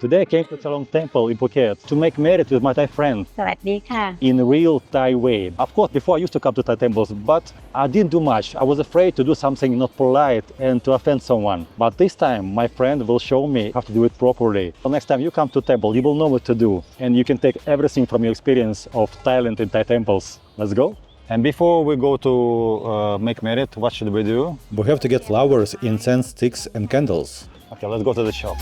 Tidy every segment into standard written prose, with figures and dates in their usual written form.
Today I came to Chalong Temple in Phuket to make marriage with my Thai friend สวัสดีค่ะ in real Thai way. Of course, before I used to come to Thai temples, but I didn't do much. I was afraid to do something not polite and to offend someone. But this time, my friend will show me how to do it properly. So next time you come to temple, you will know what to do, and you can take everything from your experience of Thailand and Thai temples. Let's go. And before we go to make marriage, what should we do? We have to get flowers, incense, sticks, and candles. Okay, let's go to the shop.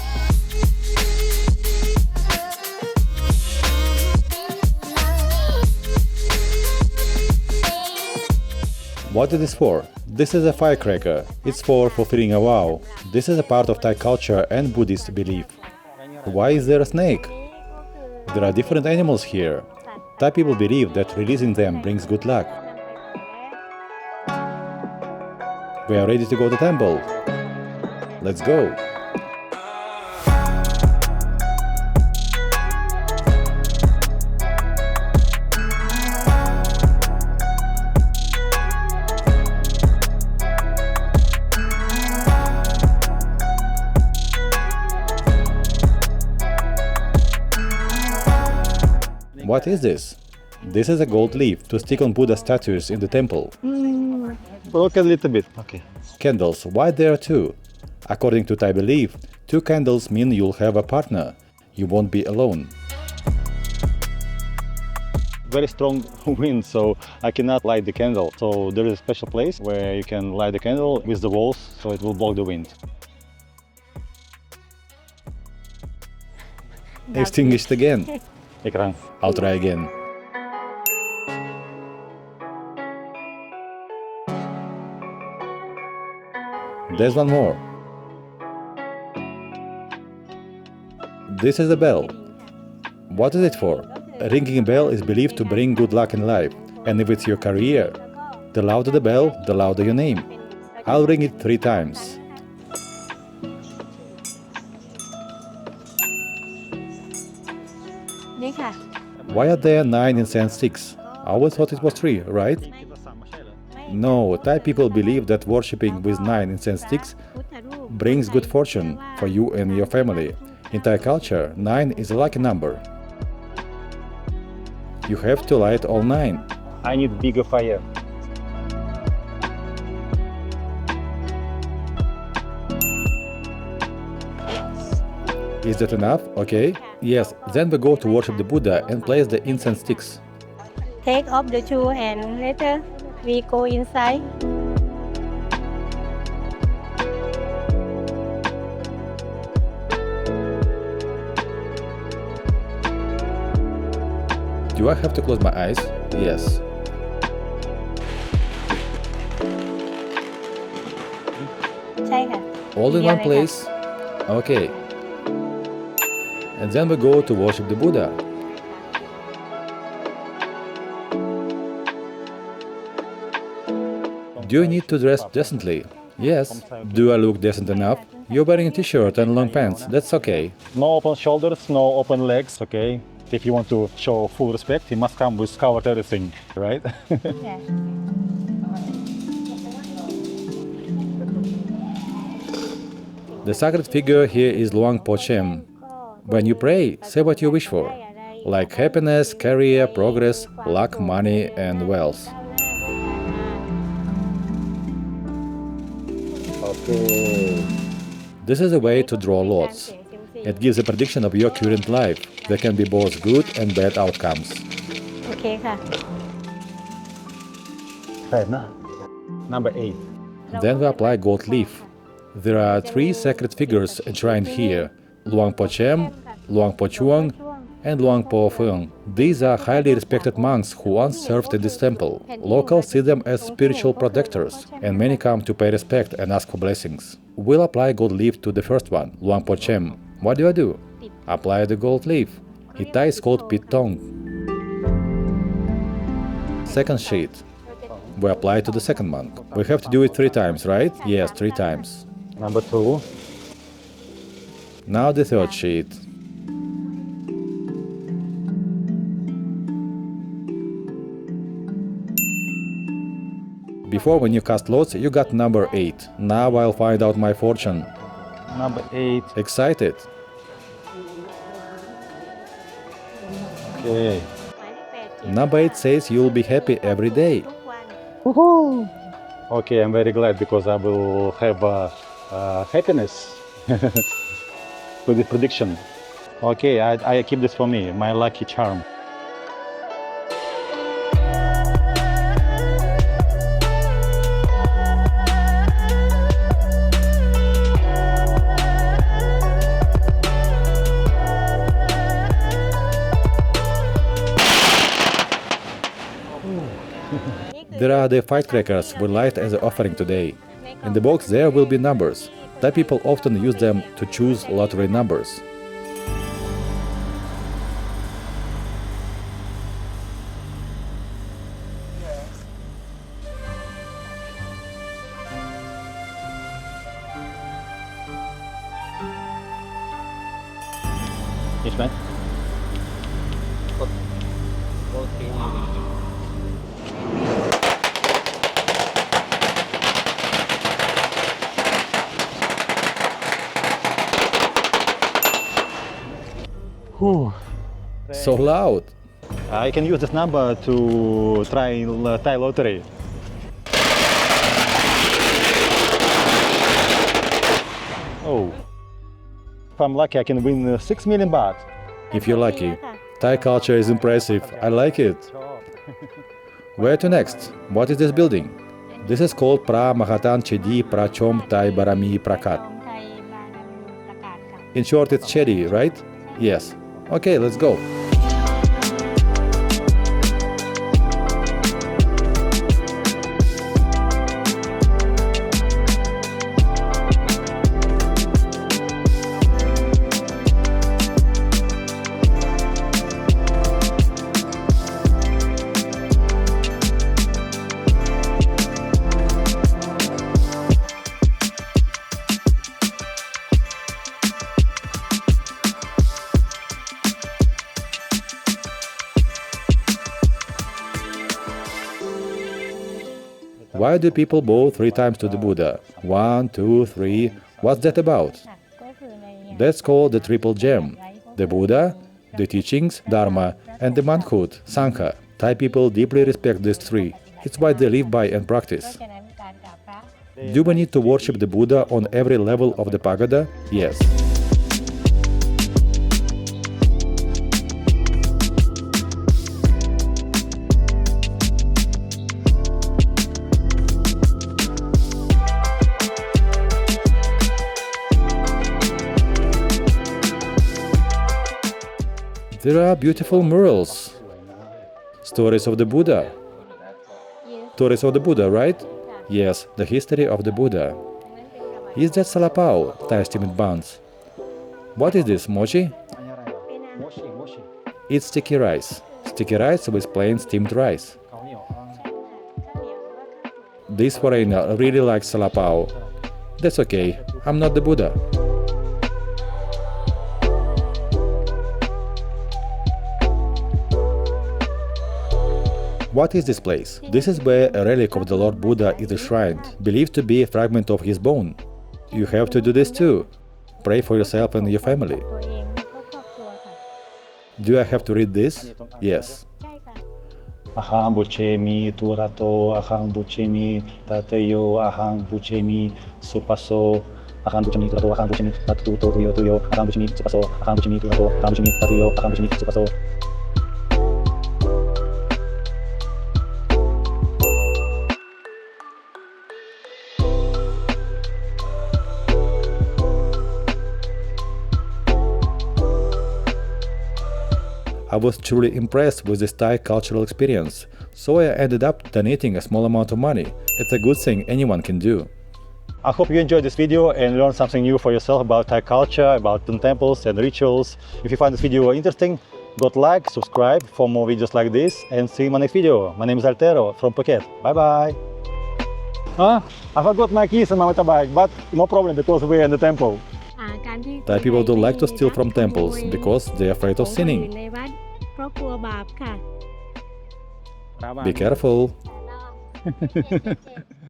What is this for? This is a firecracker. It's for fulfilling a vow. This is a part of Thai culture and Buddhist belief. Why is there a snake? There are different animals here. Thai people believe that releasing them brings good luck. We are ready to go to temple. Let's go. What is this? This is a gold leaf to stick on Buddha statues in the temple. Look a little bit. Okay. Candles. Why there are two? According to Thai belief, two candles mean you'll have a partner. You won't be alone. Very strong wind, so I cannot light the candle. So there is a special place where you can light the candle with the walls, so it will block the wind. Extinguished again. I'll try again. There's one more. This is a bell. What is it for? A ringing bell is believed to bring good luck in life. And if it's your career, the louder the bell, the louder your name. I'll ring it 3 times. Why are there 9 incense sticks? I always thought it was 3, right? No, Thai people believe that worshipping with 9 incense sticks brings good fortune for you and your family. In Thai culture, 9 is a lucky number. You have to light all 9. I need bigger fire. Is that enough? Okay. Yes, then we go to worship the Buddha and place the incense sticks. Take off the shoe and later we go inside. Do I have to close my eyes? Yes. All in one place? Okay. And then we go to worship the Buddha. Do you need to dress decently? Yes. Do I look decent enough? You're wearing a t-shirt and long pants, that's okay. No open shoulders, no open legs, okay? If you want to show full respect, you must come with covered everything, right? Yeah. The sacred figure here is Luang Po Chem. When you pray, say what you wish for, like happiness, career, progress, luck, money, and wealth. Okay. This is a way to draw lots. It gives a prediction of your current life. There can be both good and bad outcomes. Okay,ค่ะ. Number 8. Then we apply gold leaf. There are 3 sacred figures enshrined here: Luang Po Chem, Luang Po Chuang, and Luang Po Phuong. These are highly respected monks who once served in this temple. Locals see them as spiritual protectors, and many come to pay respect and ask for blessings. We'll apply gold leaf to the first one, Luang Po Chem. What do? Apply the gold leaf. In Thai is called pitong. Second sheet. We apply to the second monk. We have to do it 3 times, right? Yes, 3 times. Number 2. Now the third sheet. Before, when you cast lots, you got number 8. Now I'll find out my fortune. Number 8. Excited? Okay. Number 8 says you'll be happy every day. Woohoo! Okay, I'm very glad because I will have happiness with the prediction. Okay, I keep this for me, my lucky charm. There are the firecrackers we light as an offering today. In the box there will be numbers. Thai people often use them to choose lottery numbers. Yes, man. So loud. I can use this number to try Thai lottery. Oh, if I'm lucky, I can win 6 million baht. If you're lucky. Thai culture is impressive. I like it. Where to next? What is this building? This is called Pra Mahatan Chedi Prachom Thai Barami Prakat. In short, it's Chedi, right? Yes. Okay, let's go. Why do people bow 3 times to the Buddha? 1, 2, 3. What's that about? That's called the triple gem. The Buddha, the teachings, Dharma, and the manhood, Sangha. Thai people deeply respect these 3. It's what they live by and practice. Do we need to worship the Buddha on every level of the pagoda? Yes. There are beautiful murals. Stories of the Buddha. Stories of the Buddha, right? Yes, the history of the Buddha. Is that salapao, Thai steamed buns? What is this, mochi? It's sticky rice. Sticky rice with plain steamed rice. This foreigner really likes salapao. That's okay, I'm not the Buddha. What is this place? This is where a relic of the Lord Buddha is enshrined, believed to be a fragment of his bone. You have to do this too. Pray for yourself and your family. Do I have to read this? Yes. Aham buchemi turato, aham buchemi tateyo, aham buchemi supaso, aham buchemi turato, aham buchemi tatuto tuyo, aham buchemi supaso, aham buchemi turato, aham buchemi tatuyo, aham buchemi supaso. I was truly impressed with this Thai cultural experience, so I ended up donating a small amount of money. It's a good thing anyone can do. I hope you enjoyed this video and learned something new for yourself about Thai culture, about temples and rituals. If you find this video interesting, go like, subscribe for more videos like this, and see you in my next video. My name is Altero from Phuket. Bye bye! I forgot my keys and my motorbike, but no problem because we're in the temple. Thai people don't like to steal from temples because they're afraid of sinning. Be careful.